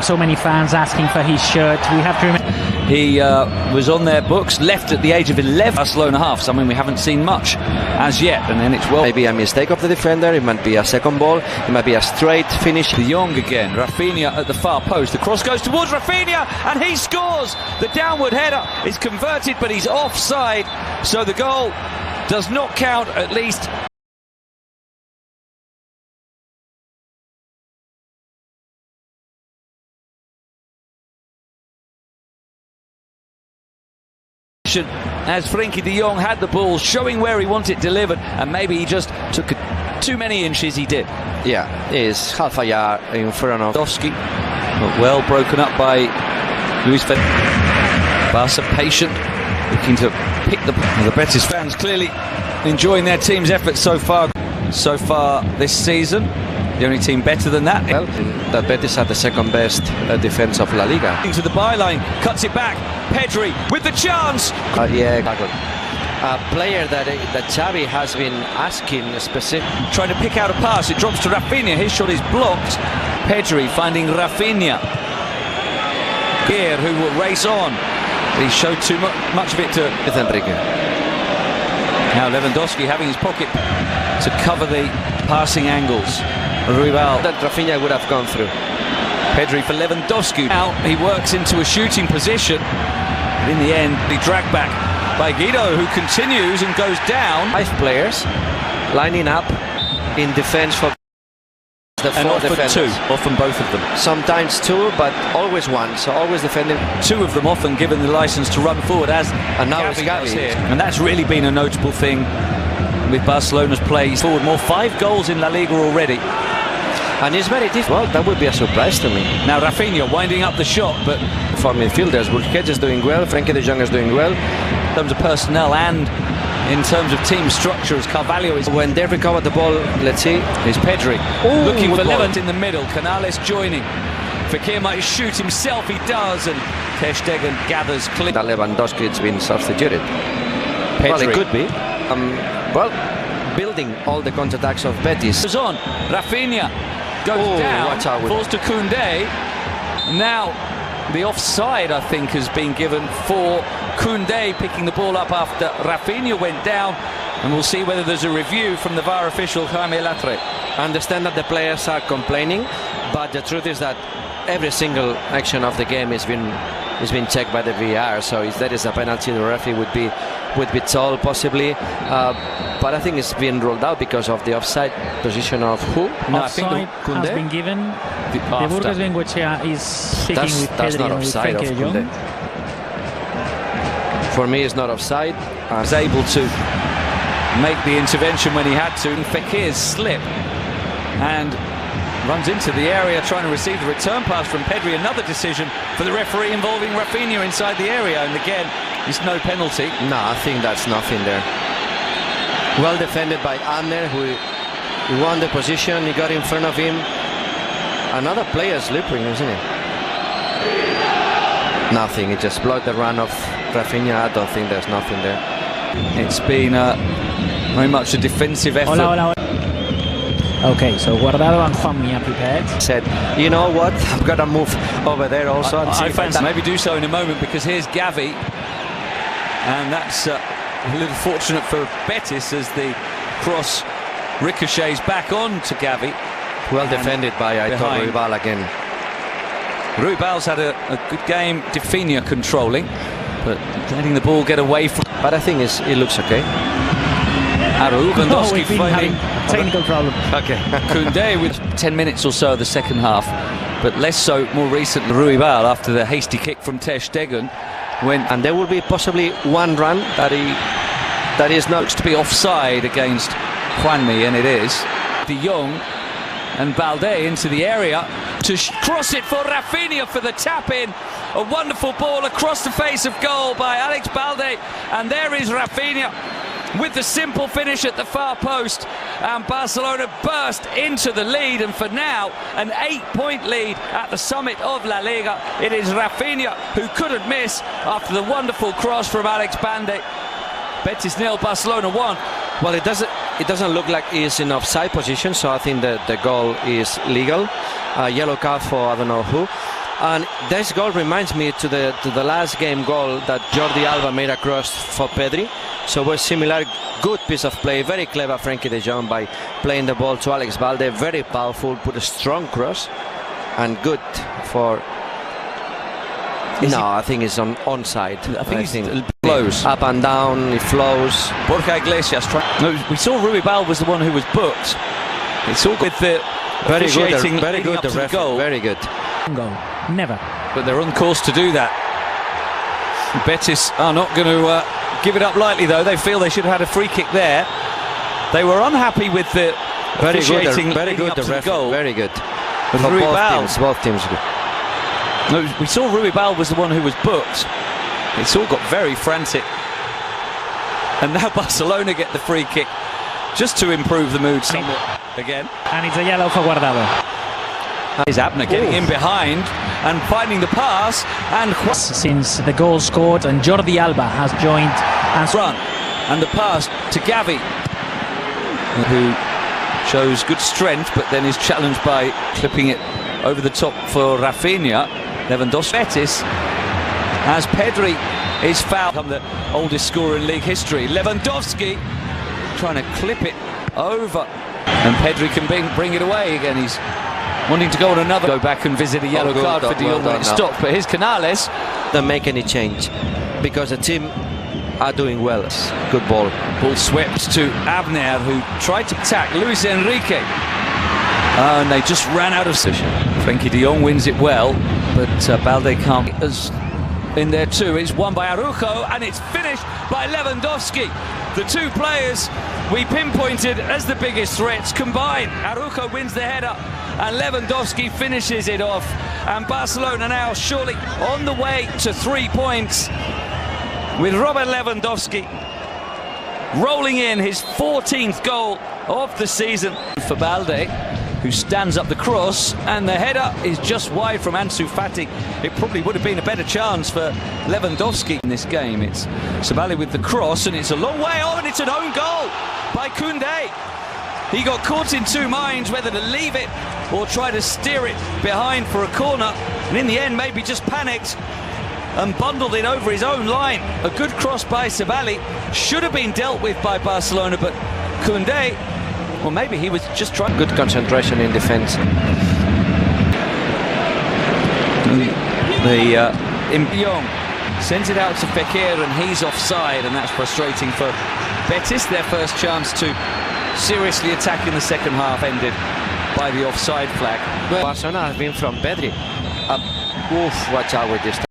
so many fans asking for his shirt. We have to remember he was on their books, left at the age of 11. Barcelona half, something we haven't seen much as yet, and then it's maybe a mistake of the defender. It might be a second ball. It might be a straight finish. De Jong again. Rafinha at the far post. The cross goes towards Rafinha, and he scores. The downward header is converted, but he's offside, so the goal does not count, at least. As Frenkie de Jong had the ball, showing where he wanted it delivered, and maybe he just took too many inches. He did. Yeah, he's half a yard in front of Dosky, but well broken up by Luis Fed. Barca patient, looking to pick the Betis fans clearly enjoying their team's efforts so far this season. The only team better than that. Well, that Betis had the second best defense of La Liga. Into the byline, cuts it back. Pedri with the chance. Yeah, a player that Xavi has been asking specific. Trying to pick out a pass, it drops to Rafinha. His shot is blocked. Pedri finding Rafinha. Gear, who will race on. He showed too much of it to Enrique. Now Lewandowski having his pocket to cover the passing angles. Ruibal. That Rafinha would have gone through. Pedri for Lewandowski. Now he works into a shooting position. But in the end, he dragged back by Guido, who continues and goes down. 5 players lining up in defense for the 4 defenders. 2, often both of them. Sometimes 2, but always 1. So always defending. 2 of them often given the license to run forward, as and now it's Gavi here. And that's really been a notable thing with Barcelona's play forward. More 5 goals in La Liga already. And it's very difficult. Well, that would be a surprise to me. Now Rafinha winding up the shot, but for midfielders, Busquets is doing well, Frenkie de Jong is doing well. In terms of personnel and in terms of team structure, as Carvalho is. When they recover the ball, let's see. Is Pedri. Ooh, looking for Levant in the middle. Canales joining. Fekir might shoot himself, he does, and Ter Stegen gathers clear. That Lewandowski has been substituted. Pedri. Well, it could be. Building all the counterattacks of Betis. Goes on. Rafinha goes down, falls to Koundé. Now the offside, I think, has been given for Koundé picking the ball up after Rafinha went down, and we'll see whether there's a review from the VAR official Jaime Latre. I understand that the players are complaining, but the truth is that every single action of the game has been checked by the VAR. So if there is a penalty, the referee would be told possibly. But I think it's been ruled out because of the offside position of who? No, I think has been given. The Burgos Bengoechea is speaking with Pedri. That's not offside of Koundé. For me, it's not offside. I was able to make the intervention when he had to. Fekir's slip and runs into the area trying to receive the return pass from Pedri. Another decision for the referee involving Rafinha inside the area, and again, it's no penalty. No, I think that's nothing there. Well defended by Adner, who won the position. He got in front of him. Another player slipping, isn't it? Nothing. He just blocked the run of Rafinha. I don't think there's nothing there. It's been very much a defensive effort. Hola. Okay, so Guardado and Juanmi are prepared. Said, you know what? I'm going to move over there also. I fancy maybe do so in a moment, because here's Gavi. And that's a little fortunate for Betis as the cross ricochets back on to Gavi. Well defended by Ruibal again. Ruibal's had a good game. Rafinha controlling, but letting the ball get away from. But I think it looks okay. Lewandowski finding technical problem. Okay. Koundé with 10 minutes or so of the second half, but less so more recently. Ruibal, after the hasty kick from Ter Stegen, and there will be possibly one run that is not to be offside against Juanmi, and it is. De Jong and Balde into the area to cross it for Rafinha for the tap-in. A wonderful ball across the face of goal by Alex Balde, and there is Rafinha with the simple finish at the far post, and Barcelona burst into the lead, and for now an 8-point lead at the summit of La Liga. It is Rafinha who couldn't miss after the wonderful cross from Alex Balde. Betis 0, Barcelona 1. Well, it doesn't look like he's in offside position, so I think that the goal is legal. Yellow card for I don't know who. And this goal reminds me to the last game goal that Jordi Alba made across for Pedri. So it was similar, good piece of play, very clever Frenkie de Jong by playing the ball to Alex Balde, very powerful, put a strong cross, and good for. I think it's onside. I think it flows up and down. It flows. Borja Iglesias. No, we saw Ruibal was the one who was booked. It's all with the very good. The ref. Goal. Very good. Goal. Never. But they're on course to do that. Betis are not going to give it up lightly, though. They feel they should have had a free kick there. They were unhappy with the officiating. Very good. The ref. Goal. Very good. For both teams. No, we saw Ruibal was the one who was booked. It's all got very frantic. And now Barcelona get the free kick just to improve the mood somewhat again. And it's a yellow for Guardado. Is Abner getting in behind and finding the pass, and since the goal scored, and Jordi Alba has joined and run, and the pass to Gavi, who shows good strength but then is challenged by clipping it over the top for Rafinha. Lewandowski. Betis, as Pedri is fouled, the oldest scorer in league history. Lewandowski trying to clip it over, and Pedri can bring it away again. He's wanting to go on another. Go back and visit a yellow card for De Jong when it stopped. But here's Canales. Don't make any change because the team are doing well. Good ball. Ball swept to Abner, who tried to attack Luis Enrique. And they just ran out of position. Frenkie de Jong wins it well, but Balde can't. As in there too, it's won by Araujo, and it's finished by Lewandowski. The two players we pinpointed as the biggest threats combine. Araujo wins the header, and Lewandowski finishes it off. And Barcelona now surely on the way to 3 points, with Robert Lewandowski rolling in his 14th goal of the season for Balde, who stands up the cross, and the header is just wide from Ansu Fati. It probably would have been a better chance for Lewandowski in this game. It's Sabali with the cross, and it's a long way on, and it's an own goal by Koundé. He got caught in two minds whether to leave it or try to steer it behind for a corner, and in the end maybe just panicked and bundled it over his own line. A good cross by Sabali, should have been dealt with by Barcelona, but Koundé, well, maybe he was just trying. Good concentration in defence. Young sends it out to Fekir, and he's offside, and that's frustrating for Betis. Their first chance to seriously attack in the second half ended by the offside flag. Barcelona has been from Pedri. Watch out with this.